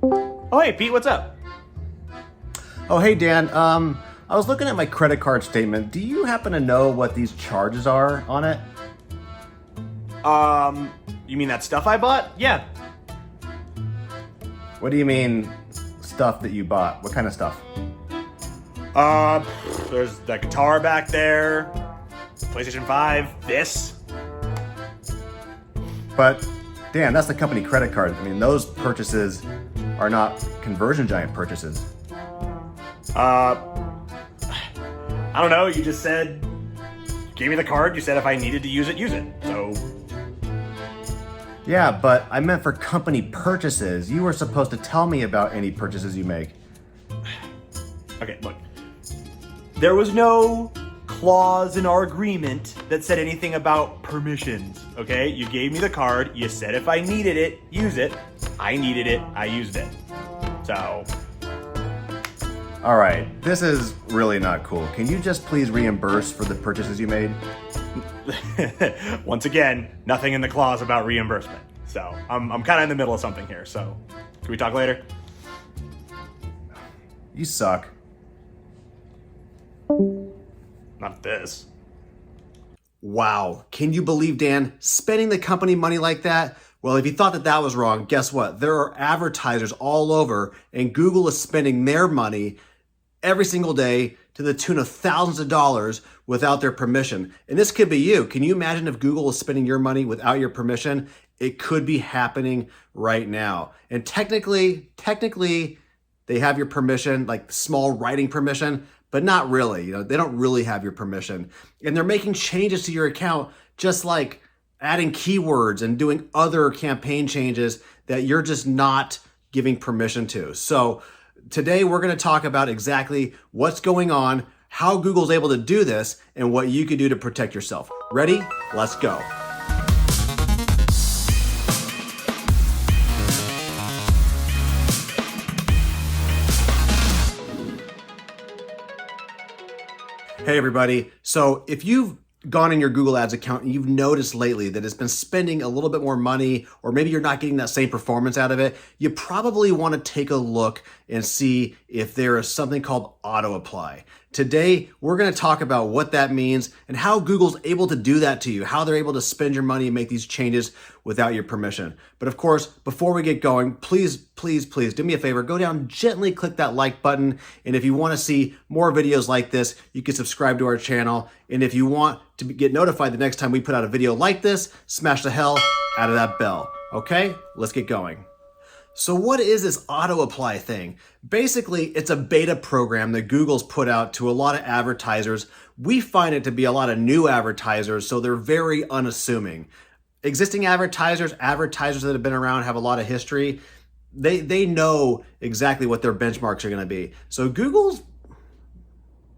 Oh, hey, Pete, what's up? Oh, hey, Dan. I was looking at my credit card statement. Do you happen to know what these charges are on it? You mean that stuff I bought? Yeah. What do you mean, stuff that you bought? What kind of stuff? There's the guitar back there, PlayStation 5, this. But, Dan, that's the company credit card. I mean, those purchases are not Conversion Giant purchases. I don't know, you just said, gave me the card, you said if I needed to use it, so... Yeah, but I meant for company purchases. You were supposed to tell me about any purchases you make. Okay, look. There was no clause in our agreement that said anything about permissions, okay? You gave me the card, you said if I needed it, use it. I needed it, I used it. So... All right, this is really not cool. Can you just please reimburse for the purchases you made? Once again, nothing in the clause about reimbursement. So I'm kind of in the middle of something here. So can we talk later? You suck. Not this. Wow, can you believe, Dan, spending the company money like that? Well, if you thought that that was wrong, guess what? There are advertisers all over, and Google is spending their money every single day to the tune of thousands of dollars without their permission. And this could be you. Can you imagine if Google is spending your money without your permission? It could be happening right now. And technically, they have your permission, like small writing permission, but not really. You know, they don't really have your permission. And they're making changes to your account, just like adding keywords and doing other campaign changes that you're just not giving permission to. So today we're going to talk about exactly what's going on, how Google's able to do this, and what you can do to protect yourself. Ready? Let's go. Hey everybody. So if you've gone in your Google Ads account and you've noticed lately that it's been spending a little bit more money, or maybe you're not getting that same performance out of it, you probably want to take a look and see if there is something called AutoApply. Today, we're going to talk about what that means and how Google's able to do that to you, how they're able to spend your money and make these changes without your permission. But of course, before we get going, please do me a favor, go down, gently click that like button. And if you want to see more videos like this, you can subscribe to our channel. And if you want to get notified the next time we put out a video like this, smash the hell out of that bell. Okay, let's get going. So what is this AutoApply thing? Basically, it's a beta program that Google's put out to a lot of advertisers. We find it to be a lot of new advertisers, so they're very unassuming. Existing advertisers that have been around, have a lot of history, they know exactly what their benchmarks are going to be. So Google's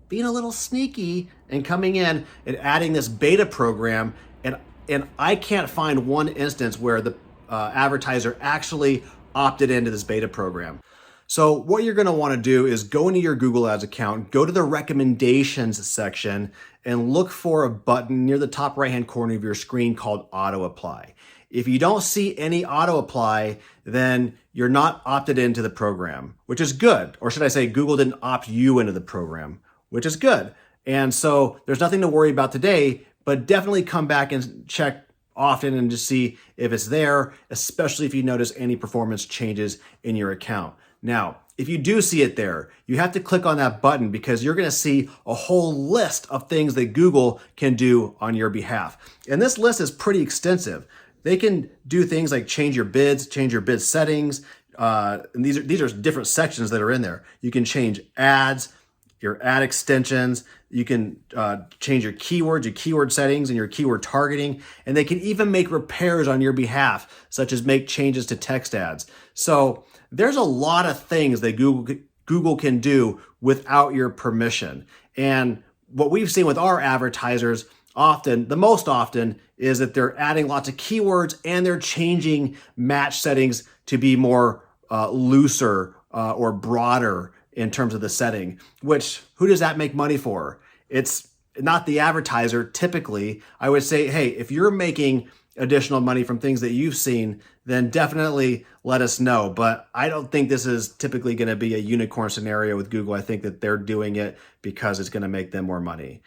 being a little sneaky and coming in and adding this beta program, and I can't find one instance where the advertiser actually opted into this beta program. So what you're going to want to do is go into your Google Ads account, go to the recommendations section, and look for a button near the top right-hand corner of your screen called AutoApply. If you don't see any AutoApply, then you're not opted into the program, which is good. Or should I say Google didn't opt you into the program, which is good. And so there's nothing to worry about today, but definitely come back and check often and just see if it's there, especially if you notice any performance changes in your account. Now, if you do see it there, you have to click on that button because you're going to see a whole list of things that Google can do on your behalf. And this list is pretty extensive. They can do things like change your bids, change your bid settings. And these are different sections that are in there. You can change ads, your ad extensions. You can change your keywords, your keyword settings, and your keyword targeting. And they can even make repairs on your behalf, such as make changes to text ads. So there's a lot of things that Google can do without your permission. And what we've seen with our advertisers the most often, is that they're adding lots of keywords and they're changing match settings to be more looser or broader in terms of the setting, which who does that make money for? It's not the advertiser. Typically, I would say, hey, if you're making additional money from things that you've seen, then definitely let us know. But I don't think this is typically going to be a unicorn scenario with Google. I think that they're doing it because it's going to make them more money.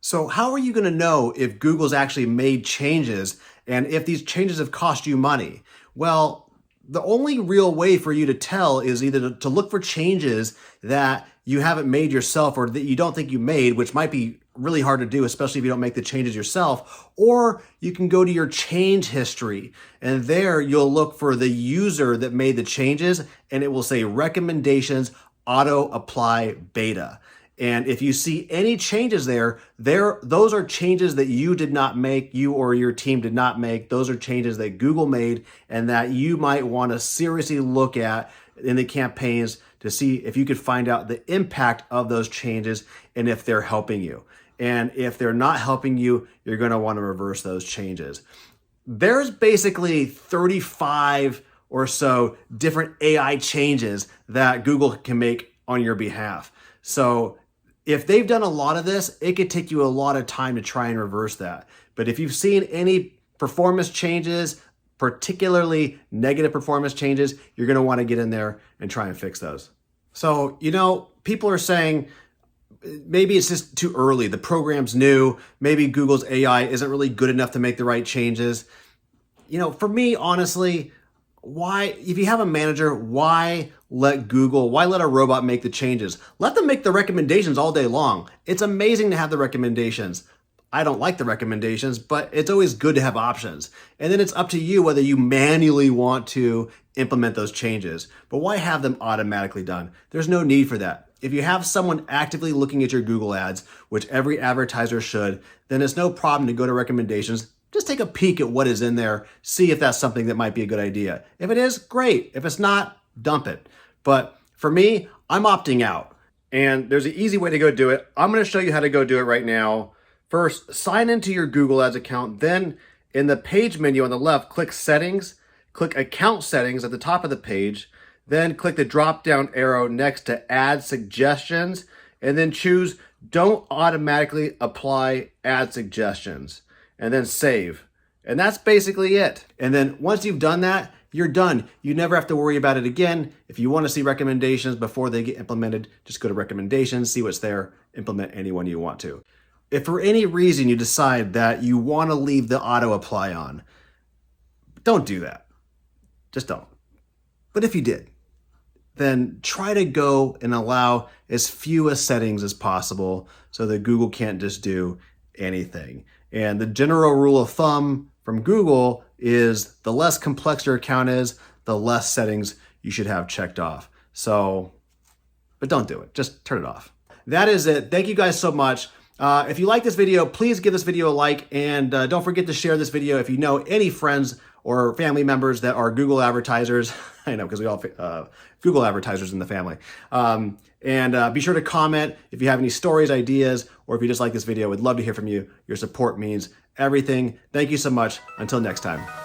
So how are you going to know if Google's actually made changes and if these changes have cost you money? Well, the only real way for you to tell is either to look for changes that you haven't made yourself or that you don't think you made, which might be really hard to do, especially if you don't make the changes yourself, or you can go to your change history and there you'll look for the user that made the changes and it will say recommendations, AutoApply beta. And if you see any changes there, those are changes that you did not make, you or your team did not make. Those are changes that Google made and that you might want to seriously look at in the campaigns to see if you could find out the impact of those changes and if they're helping you. And if they're not helping you, you're going to want to reverse those changes. There's basically 35 or so different AI changes that Google can make on your behalf. So if they've done a lot of this, it could take you a lot of time to try and reverse that. But if you've seen any performance changes, particularly negative performance changes, you're going to want to get in there and try and fix those. So, people are saying maybe it's just too early. The program's new. Maybe Google's AI isn't really good enough to make the right changes. For me, honestly, why, if you have a manager, why let a robot make the changes? Let them make the recommendations all day long. It's amazing to have the recommendations. I don't like the recommendations, but it's always good to have options. And then it's up to you whether you manually want to implement those changes. But why have them automatically done? There's no need for that. If you have someone actively looking at your Google ads, which every advertiser should, then it's no problem to go to recommendations. Just take a peek at what is in there, see if that's something that might be a good idea. If it is, great. If it's not, dump it. But for me, I'm opting out. And there's an easy way to go do it. I'm going to show you how to go do it right now. First, sign into your Google Ads account. Then in the page menu on the left, click Settings, click Account Settings at the top of the page. Then click the drop-down arrow next to Ad Suggestions, and then choose Don't Automatically Apply Ad Suggestions, and then save. And that's basically it. And then once you've done that, you're done. You never have to worry about it again. If you want to see recommendations before they get implemented, just go to Recommendations, see what's there, implement any one you want to. If for any reason you decide that you want to leave the auto-apply on, don't do that. Just don't. But if you did, then try to go and allow as few settings as possible so that Google can't just do anything. And the general rule of thumb from Google is the less complex your account is, the less settings you should have checked off. But don't do it. Just turn it off. That is it. Thank you guys so much. If you like this video, please give this video a like, and don't forget to share this video if you know any friends or family members that are Google advertisers. I know, because we all Google advertisers in the family. And be sure to comment if you have any stories, ideas, or if you just like this video. We'd love to hear from you. Your support means everything. Thank you so much. Until next time.